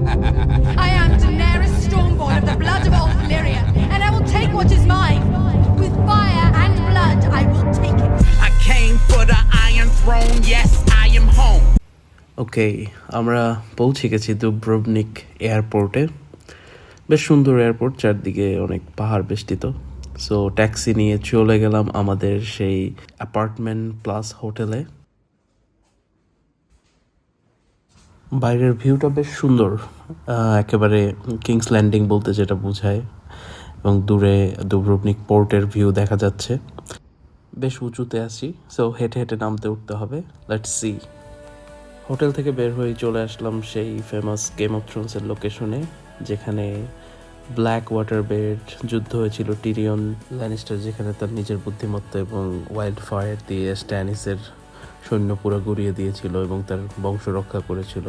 I am Daenerys Stormborn of the blood of all Valyria, and I will take what is mine. With fire and blood, I will take it. I came for the Iron Throne, yes, I am home. ওকে, আমরা পৌঁছে গেছি Dubrovnik এয়ারপোর্টে। বেশ সুন্দর airport, চারদিকে অনেক পাহাড় বেষ্টিত। সো ট্যাক্সি নিয়ে চলে গেলাম আমাদের সেই অ্যাপার্টমেন্ট প্লাস হোটেলে। বাইরের ভিউটা বেশ সুন্দর, একেবারে কিংস ল্যান্ডিং বলতে যেটা বোঝায়, এবং দূরে দুব্রোভনিক পোর্টের ভিউ দেখা যাচ্ছে। বেশ উঁচুতে আছি, সো হেঁটে হেঁটে নামতে উঠতে হবে। Let's see. হোটেল থেকে বের হয়ে চলে আসলাম সেই ফেমাস গেম অফ থ্রোনসের লোকেশনে, যেখানে ব্ল্যাক ওয়াটার বেড যুদ্ধ হয়েছিল টিরিয়ন ল্যানিস্টার, যেখানে তার নিজের বুদ্ধিমত্তা এবং ওয়াইল্ড ফায়ার দিয়ে স্ট্যানিসের সৈন্য পুরো গুড়িয়ে দিয়েছিল এবং তার বংশ রক্ষা করেছিল।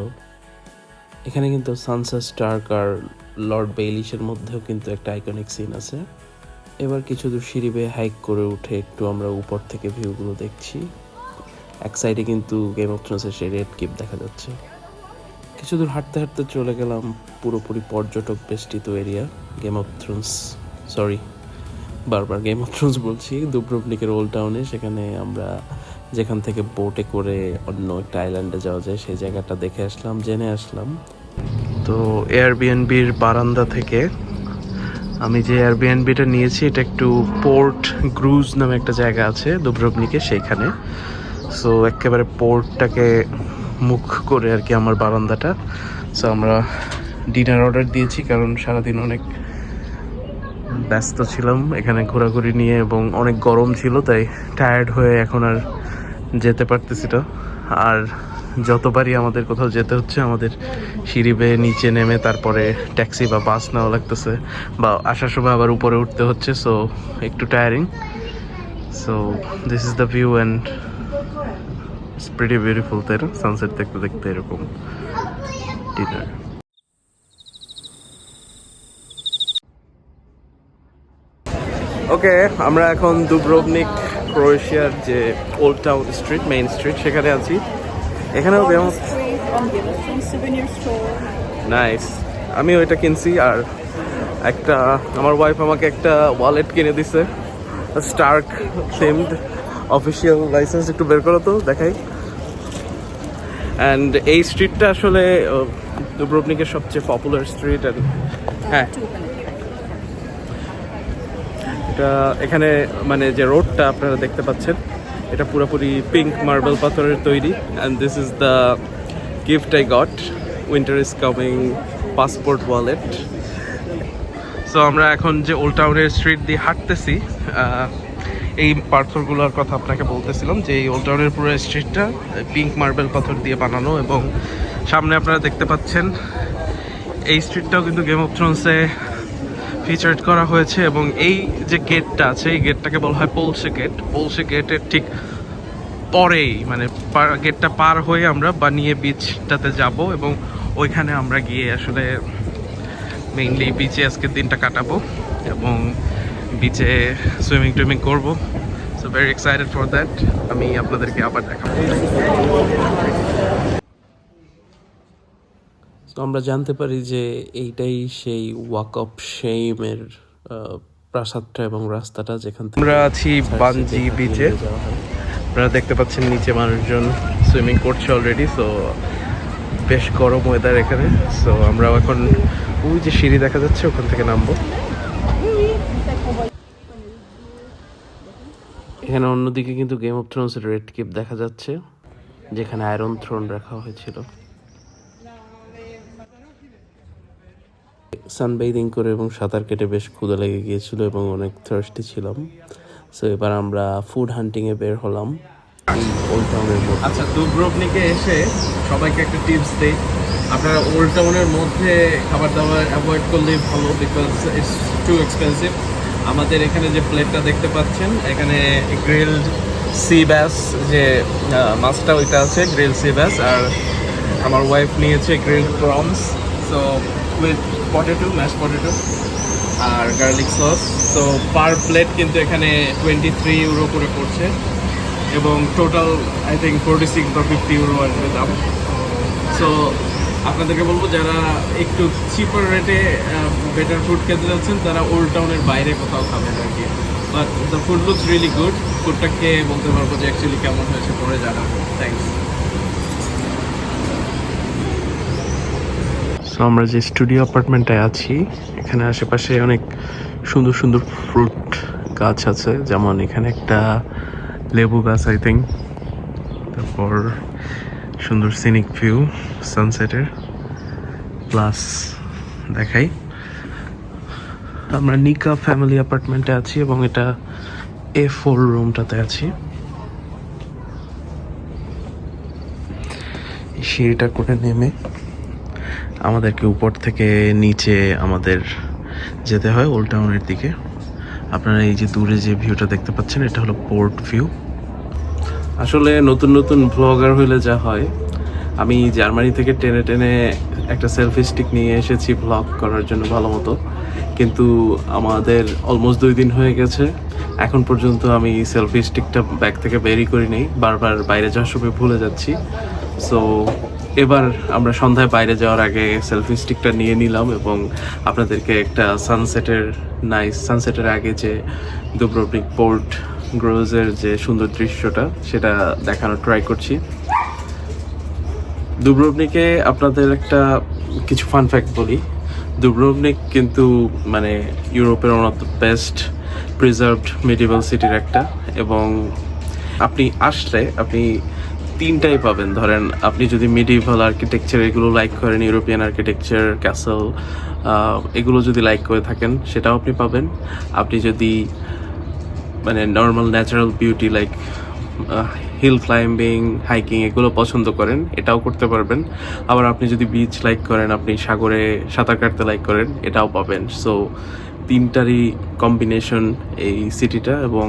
এখানে কিন্তু সানসা স্টার্ক আর লর্ড বেইলিশের মধ্যেও কিন্তু একটা আইকনিক সিন আছে। এবার কিছু দূর সিঁড়ি বেয়ে হাইক করে উঠে একটু আমরা উপর থেকে ভিউগুলো দেখছি। এক সাইডে কিন্তু গেম অফ থ্রোনসের সেই রেড কিপ দেখা যাচ্ছে। কিছু দূর হাঁটতে হাঁটতে চলে গেলাম পুরোপুরি পর্যটক বেষ্টিত এরিয়া গেম অফ থ্রোনস, বারবার গেম অফ থ্রোনস বলছি, দুব্রোভনিকের ওল্ড টাউনে। সেখানে আমরা যেখান থেকে বোটে করে অন্য একটা আইল্যান্ডে যাওয়া যায় সেই জায়গাটা দেখে আসলাম, জেনে আসলাম। তো এয়ারবিএনবির বারান্দা থেকে আমি যে এয়ারবিএনবিটা নিয়েছি, এটা একটু পোর্ট গ্রুজ নামে একটা জায়গা আছে দুব্রোভনিকে, সেইখানে। সো একেবারে পোর্টটাকে মুখ করে আর কি আমার বারান্দাটা। সো আমরা ডিনার অর্ডার দিয়েছি, কারণ সারাদিন অনেক ব্যস্ত ছিলাম এখানে ঘোরাঘুরি নিয়ে এবং অনেক গরম ছিল, তাই টায়ার্ড হয়ে এখন আর যেতে পারতেছি না। আর যতবারই আমাদের কোথাও যেতে হচ্ছে, আমাদের সিঁড়ি বেয়ে নিচে নেমে তারপরে ট্যাক্সি বা বাস নেওয়া লাগতেছে, বা আসার সময় আবার উপরে উঠতে হচ্ছে। সো একটু tiring. So this is the view and it's pretty beautiful, তাই না? সানসেট দেখতে দেখতে এরকম ডিনার। ওকে, আমরা এখন দুব্রোভনিক ক্রোয়েশিয়ার যে old town street, main street, সেখানে আছি। এখানেও নাইস, আমি ওইটা কিনছি। আর একটা আমার ওয়াইফ আমাকে একটা ওয়ালেট কিনে দিছে, স্টার্ক থিমড, অফিসিয়াল লাইসেন্স। একটু বের করো তো, দেখাই। অ্যান্ড এই স্ট্রিটটা আসলে দুব্রোভনিকের সবচেয়ে পপুলার স্ট্রিট। অ্যান্ড হ্যাঁ, এটা এখানে মানে যে রোডটা আপনারা দেখতে পাচ্ছেন, এটা পুরোপুরি পিঙ্ক মার্বেল পাথরের তৈরি। And this is the gift I got, winter is coming passport wallet. So আমরা এখন যে ওল্ড টাউনের স্ট্রিট দিয়ে হাঁটতেছি, এই পাথরগুলোর কথা আপনাকে বলতেছিলাম, যে এই ওল্ড টাউনের পুরো স্ট্রিটটা পিঙ্ক মার্বেল পাথর দিয়ে বানানো। এবং সামনে আপনারা দেখতে পাচ্ছেন এই স্ট্রিটটাও কিন্তু গেম অফ থ্রোনসে ফিচার্ড করা হয়েছে। এবং এই যে গেটটা আছে, এই গেটটাকে বলা হয় পোলসে গেট। পোলসে গেটের ঠিক পরেই, মানে গেটটা পার হয়ে আমরা বানিয়ে বিচটাতে যাব, এবং ওইখানে আমরা গিয়ে আসলে মেইনলি বিচে আজকের দিনটা কাটাবো এবং বিচে সুইমিং টুইমিং করবো। So very excited for that. আমি আপনাদেরকে আবার দেখাবো। তো আমরা জানতে পারি যে এইটাই সেই ওয়াক অফ শেমের প্রাসাদটা এবং রাস্তাটা, যেখান থেকে আমরা আছি বানজি বিচে। আপনারা দেখতে পাচ্ছেন নিচে মানুষজন সুইমিং করছে অলরেডি। সো বেশ গরম ওয়েদার এখানে। সো আমরা এখন ওই যে সিঁড়ি দেখা যাচ্ছে, ওখান থেকে নামবো। এখানে অন্যদিকে কিন্তু গেম অফ থ্রোনসের রেড কিপ দেখা যাচ্ছে, যেখানে আয়রন থ্রোন রাখা হয়েছিল। সানবেইদিং করে এবং সাঁতার কেটে বেশ ক্ষুধা লেগে গিয়েছিল এবং অনেক থার্স্টি ছিলাম। সো এবার আমরা ফুড হান্টিংয়ে বের হলাম এই ওল্ড টাউনের মধ্যে। আচ্ছা, দুব্রোভনিকে এসে সবাইকে একটা টিপস দেই, আপনারা ওল্ড টাউনের মধ্যে খাবার দাবার অ্যাভয়েড করলেই ভালো, বিকজ ইটস টু এক্সপেন্সিভ। আমাদের এখানে যে প্লেটটা দেখতে পাচ্ছেন, এখানে গ্রিলড সি ব্যাস, যে মাছটা ওইটা আছে, গ্রিলড সি ব্যাস। আর আমার ওয়াইফ নিয়েছে grilled prawns, so with potato, mash potato আর garlic sauce. So per plate কিন্তু এখানে 23 ইউরো করে পড়ছে, এবং টোটাল আই থিঙ্ক 46 বা 50 ইউরো আসবে দাম। সো আপনাদেরকে বলবো যারা একটু চিপার রেটে বেটার ফুড খেতে যাচ্ছেন তারা ওল্ড টাউনের বাইরে কোথাও খাবেন আর কি, but the food looks really good. ফুডটা খেয়ে বলতে পারবো যে অ্যাকচুয়ালি কেমন হয়েছে পরে জানাবো। থ্যাংকস। সো আমরা যে স্টুডিও অ্যাপার্টমেন্টে আছি এখানে আশেপাশে অনেক সুন্দর সুন্দর ফ্রুট গাছ আছে, যেমন এখানে একটা লেবু গাছ আই থিঙ্ক, তারপর সুন্দর সিনিক ভিউ সানসেটের। প্লাস দেখাই আমরা নিকা ফ্যামিলি অ্যাপার্টমেন্টে আছি এবং এটা A4 রুমটাতে আছি। সিঁড়িটা করে নেমে আমাদেরকে উপর থেকে নিচে আমাদের যেতে হয় ওল্ড টাউনের দিকে। আপনারা এই যে দূরে যে ভিউটা দেখতে পাচ্ছেন এটা হলো পোর্ট ভিউ। আসলে নতুন নতুন ব্লগার হইলে যা হয়, আমি জার্মানি থেকে টেনে টেনে একটা সেলফি স্টিক নিয়ে এসেছি ব্লগ করার জন্য ভালো মতো, কিন্তু আমাদের অলমোস্ট 2 দিন হয়ে গেছে, এখন পর্যন্ত আমি সেলফি স্টিকটা ব্যাগ থেকে বেরই করি নেই, বারবার বাইরে যাওয়ার সময় ভুলে যাচ্ছি। সো এবার আমরা সন্ধ্যায় বাইরে যাওয়ার আগে সেলফি স্টিকটা নিয়ে নিলাম এবং আপনাদেরকে একটা সানসেটের আগে যে দুব্রোভনিক পোর্ট গ্রোজের যে সুন্দর দৃশ্যটা সেটা দেখানোর ট্রাই করছি। দুব্রোভনিকে আপনাদের একটা কিছু ফান ফ্যাক্ট বলি। দুব্রোভনিক কিন্তু মানে ইউরোপের one of the best preserved medieval সিটির একটা, এবং আপনি আসলে আপনি 3টাই পাবেন। ধরেন আপনি যদি মিডিভাল আর্কিটেকচার এগুলো লাইক করেন, ইউরোপিয়ান আর্কিটেকচার, ক্যাসেল, এগুলো যদি লাইক করে থাকেন সেটাও আপনি পাবেন। আপনি যদি মানে normal natural beauty like hill climbing, hiking এগুলো পছন্দ করেন এটাও করতে পারবেন। আবার আপনি যদি বিচ লাইক করেন, আপনি সাগরে সাঁতার কাটতে লাইক করেন, এটাও পাবেন। সো 3টারই কম্বিনেশন এই সিটিটা, এবং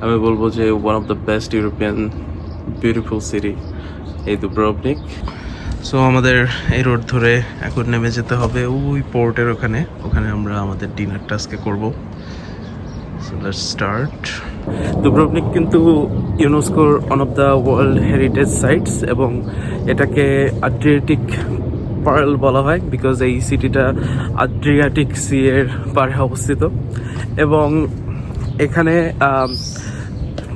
আমি বলবো যে one of the best European beautiful city এই দুব্রোভনিক। সো আমাদের এই রোড ধরে এখন নেমে যেতে হবে ওই পোর্টের ওখানে আমরা আমাদের ডিনারটা আজকে করবো। So let's start. দুব্রোভনিক কিন্তু ইউনেস্কোর one of the world heritage sites, এবং এটাকে আড্রিয়াটিক পার্ল বলা হয় বিকজ এই সিটিটা আড্রিয়াটিক সি এর পাড়ে অবস্থিত। এবং এখানে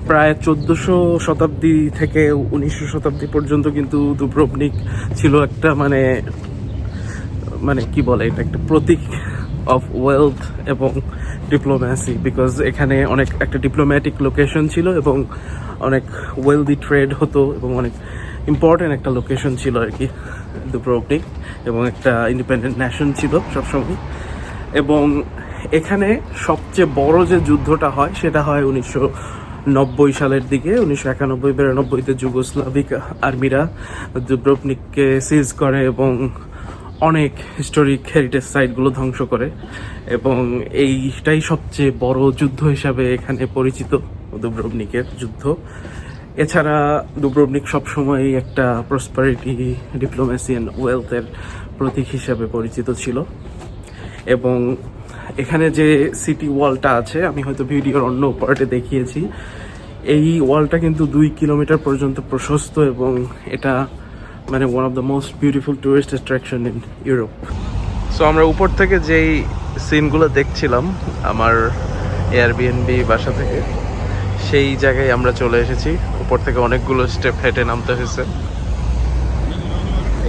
প্রায় 1400 শতাব্দী থেকে 1900 শতাব্দী পর্যন্ত কিন্তু দুব্রোভনিক ছিল একটা মানে কি বলে, এটা একটা প্রতীক অফ ওয়েলথ এবং ডিপ্লোম্যাসি, বিকজ এখানে অনেক একটা ডিপ্লোম্যাটিক লোকেশন ছিল এবং অনেক ওয়েলদি ট্রেড হতো এবং অনেক ইম্পর্টেন্ট একটা লোকেশন ছিল আর কি দুব্রোভনিক, এবং একটা ইন্ডিপেন্ডেন্ট নেশন ছিল সবসময়। এবং এখানে সবচেয়ে বড় যে যুদ্ধটা হয় সেটা হয় 1990 সালের দিকে। 1991-92-তে যুগোস্লাভিক আর্মিরা দুব্রোভনিককে সিজ করে এবং অনেক হিস্টোরিক হেরিটেজ সাইটগুলো ধ্বংস করে, এবং এইটাই সবচেয়ে বড় যুদ্ধ হিসাবে এখানে পরিচিত দুব্রোভনিকের যুদ্ধ। এছাড়া দুব্রোভনিক সবসময় একটা প্রসপারিটি, ডিপ্লোম্যাসি অ্যান্ড ওয়েলথের প্রতীক হিসাবে পরিচিত ছিল। এবং এখানে যে সিটি ওয়ালটা আছে, আমি হয়তো ভিডিওর অন্য পার্টে দেখিয়েছি, এই ওয়ালটা কিন্তু 2 কিলোমিটার পর্যন্ত প্রশস্ত, এবং এটা মানে one of the most beautiful tourist attraction in Europe. So আমরা উপর থেকে যেই সিনগুলো দেখছিলাম আমার এয়ারবিএনবি বাসা থেকে, সেই জায়গায় আমরা চলে এসেছি। উপর থেকে অনেকগুলো স্টেপ হেঁটে নামতে হয়েছে।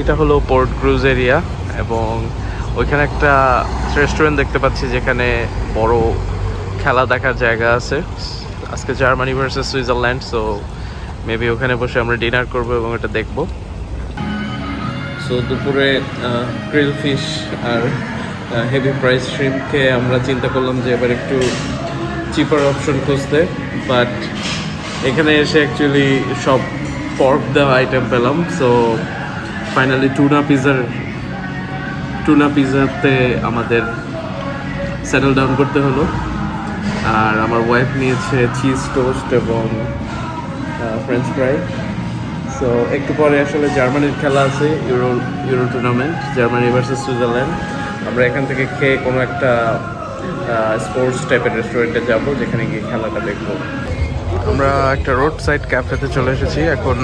এটা হলো পোর্ট ক্রুজ এরিয়া, এবং ওইখানে একটা রেস্টুরেন্ট দেখতে পাচ্ছি যেখানে বড় খেলা দেখার জায়গা আছে। আজকে Germany versus Switzerland, so maybe ওখানে বসে আমরা ডিনার করবো এবং এটা দেখবো। সো দুপুরে গ্রিল ফিশ আর হেভি প্রাইস শ্রিম্প খেয়ে আমরা চিন্তা করলাম যে এবার একটু চিপার অপশন খুঁজতে, বাট এখানে এসে অ্যাকচুয়ালি সব পর্ক দেওয়া আইটেম পেলাম। সো ফাইনালি টুনা পিজাতে আমাদের সেটেল ডাউন করতে হলো। আর আমার ওয়াইফ নিয়েছে চিজ টোস্ট এবং ফ্রেঞ্চ ফ্রাই। সো একটু পরে আসলে জার্মানির খেলা আছে, euro tournament, Germany versus Switzerland. আমরা এখান থেকে খেয়ে কোনো একটা স্পোর্টস টাইপের রেস্টুরেন্টে যাব, যেখানে গিয়ে খেলাটা দেখবো। আমরা একটা রোড সাইড ক্যাফেতে চলে এসেছি। এখন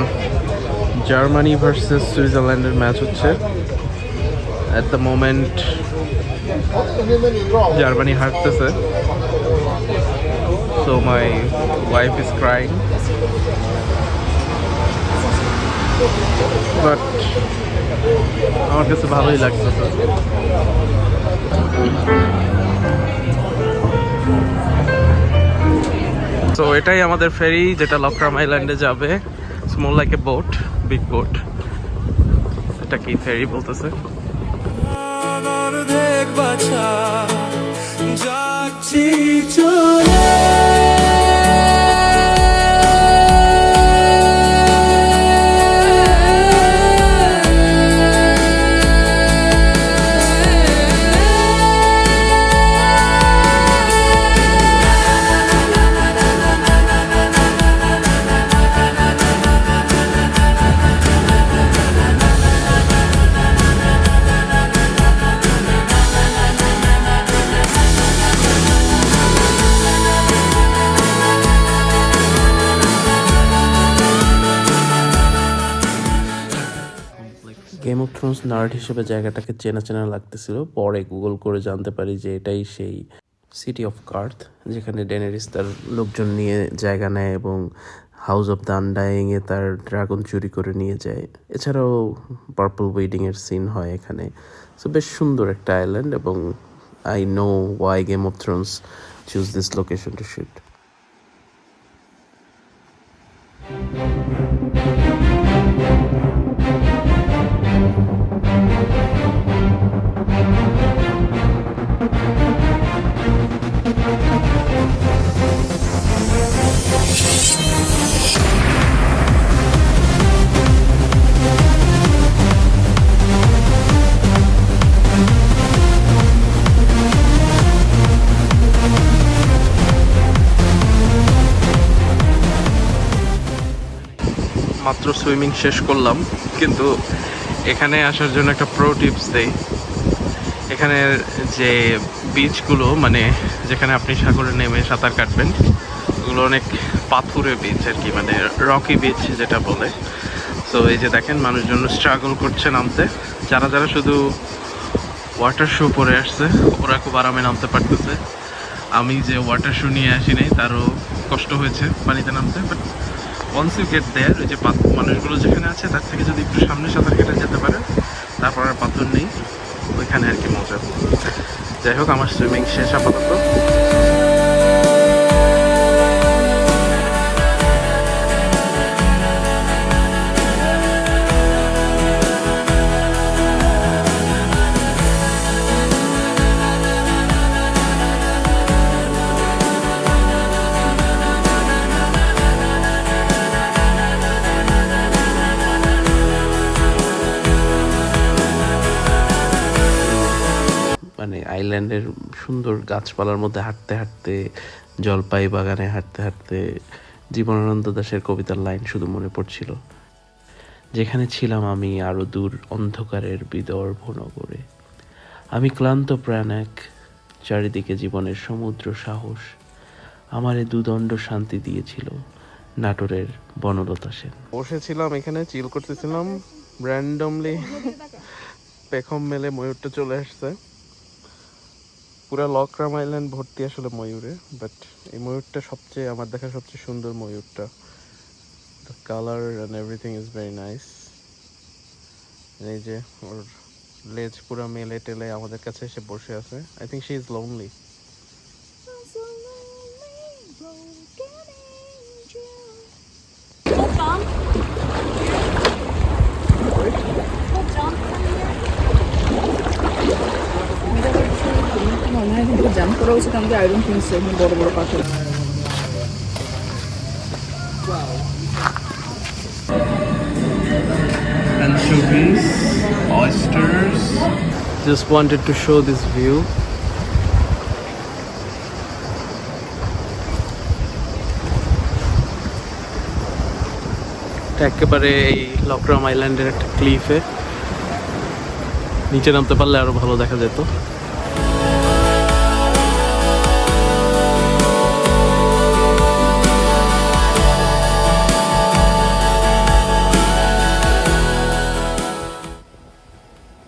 জার্মানি ভার্সেস সুইজারল্যান্ডের ম্যাচ হচ্ছে। At the moment জার্মানি হারতেছে, so my wife is crying, but আমার কাছে ভালোই লাগতেছে। তো এটাই আমাদের ফেরি যেটা লকরাম আইল্যান্ডে যাবে। Small like a boat, big boat. এটা কি ফেরি বলতেছে? যাচ্ছি চলে গেম অফ থ্রোনস নার্ড হিসেবে জায়গাটাকে চেনা চেনা লাগতেছিল। পরে গুগল করে জানতে পারি যে এটাই সেই সিটি অফ কার্থ, যেখানে ডেনারিস তার লোকজন নিয়ে জায়গা নেয় এবং হাউস অফ দ্য আনডাইংয়ে তার ড্রাগন চুরি করে নিয়ে যায়। এছাড়াও পার্পল ওয়েডিংয়ের সিন হয় এখানে। সো বেশ সুন্দর একটা আইল্যান্ড, এবং I know why Game of Thrones choose this location to shoot. মাত্র সুইমিং শেষ করলাম, কিন্তু এখানে আসার জন্য একটা প্রো টিপস দেই। এখানের যে বিচগুলো, মানে যেখানে আপনি সাগরে নেমে সাঁতার কাটবেন, ওগুলো অনেক পাথুরে বিচ আর কি, মানে রকি বিচ যেটা বলে। সো এই যে দেখেন মানুষজন স্ট্রাগল করছে নামতে। যারা যারা শুধু ওয়াটার শু পরে আসছে ওরা খুব আরামে নামতে পারতেছে। আমি যে ওয়াটার শু নিয়ে আসি নাই, তারও কষ্ট হয়েছে পানিতে নামতে। বাট ওয়ান্স ইউ গেট দেয়ার, ওই যে মানুষগুলো যেখানে আছে তার থেকে যদি একটু সামনে সাঁতার কেটে যেতে পারে, তারপর আর পাথর নেই, ওইখানে আর কি মজা। যাই হোক, আমার সুইমিং শেষ আপাতত। মানে আইল্যান্ডের সুন্দর গাছপালার মধ্যে হাঁটতে হাঁটতে, জলপাই বাগানে হাঁটতে হাঁটতে জীবনানন্দ দাশের কবিতার লাইন শুধু মনে পড়ছিল। যেখানে ছিলাম আমি আরো দূর অন্ধকারের বিদর্ভ নগরে, আমি ক্লান্ত প্রাণ এক, চারিদিকে জীবনের সমুদ্র সাহস, আমারে দুদণ্ড শান্তি দিয়েছিল নাটোরের বনলতা সেন। বসেছিলাম এখানে, চিল করতেছিলাম, র্যান্ডমলি পেখম মেলে ময়ূরটা চলে আসছে। পুরা লকরাম আইল্যান্ড ভর্তি আসলে ময়ূরে, বাট এই ময়ূরটা সবচেয়ে আমার দেখা সবচেয়ে সুন্দর ময়ূরটা। The colour and everything is very nice. এই যে ওর লেজ পুরা মেলে টেলে আমাদের কাছে এসে বসে আছে। I think she is lonely. Jump করা উচিত আমাদের। আই ডোন্ট থিংক সো, বড় বড় পাথর। Anchovies, oysters. Just wanted to show this view. একেবারে এই লকরাম আইল্যান্ডের একটা ক্লিফে, নিচে নামতে পারলে আরো ভালো দেখা যেত।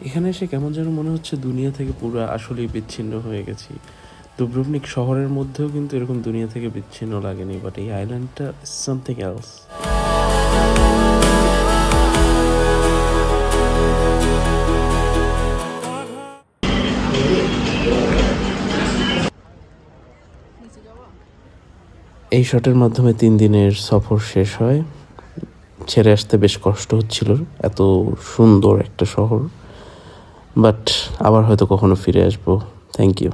এখানে এসে কেমন যেন মনে হচ্ছে দুনিয়া থেকে পুরো আসলেই বিচ্ছিন্ন হয়ে গেছি। দুব্রুভনিক শহরের মধ্যেও কিন্তু এরকম দুনিয়া থেকে বিচ্ছিন্ন লাগেনি, বাট এই আইল্যান্ডটা সামথিং এলস। এই শটের মাধ্যমে 3 দিনের সফর শেষ হয়। ছেড়ে আসতে বেশ কষ্ট হচ্ছিল, এত সুন্দর একটা শহর, বাট আবার হয়তো কখনো ফিরে আসবো। Thank you.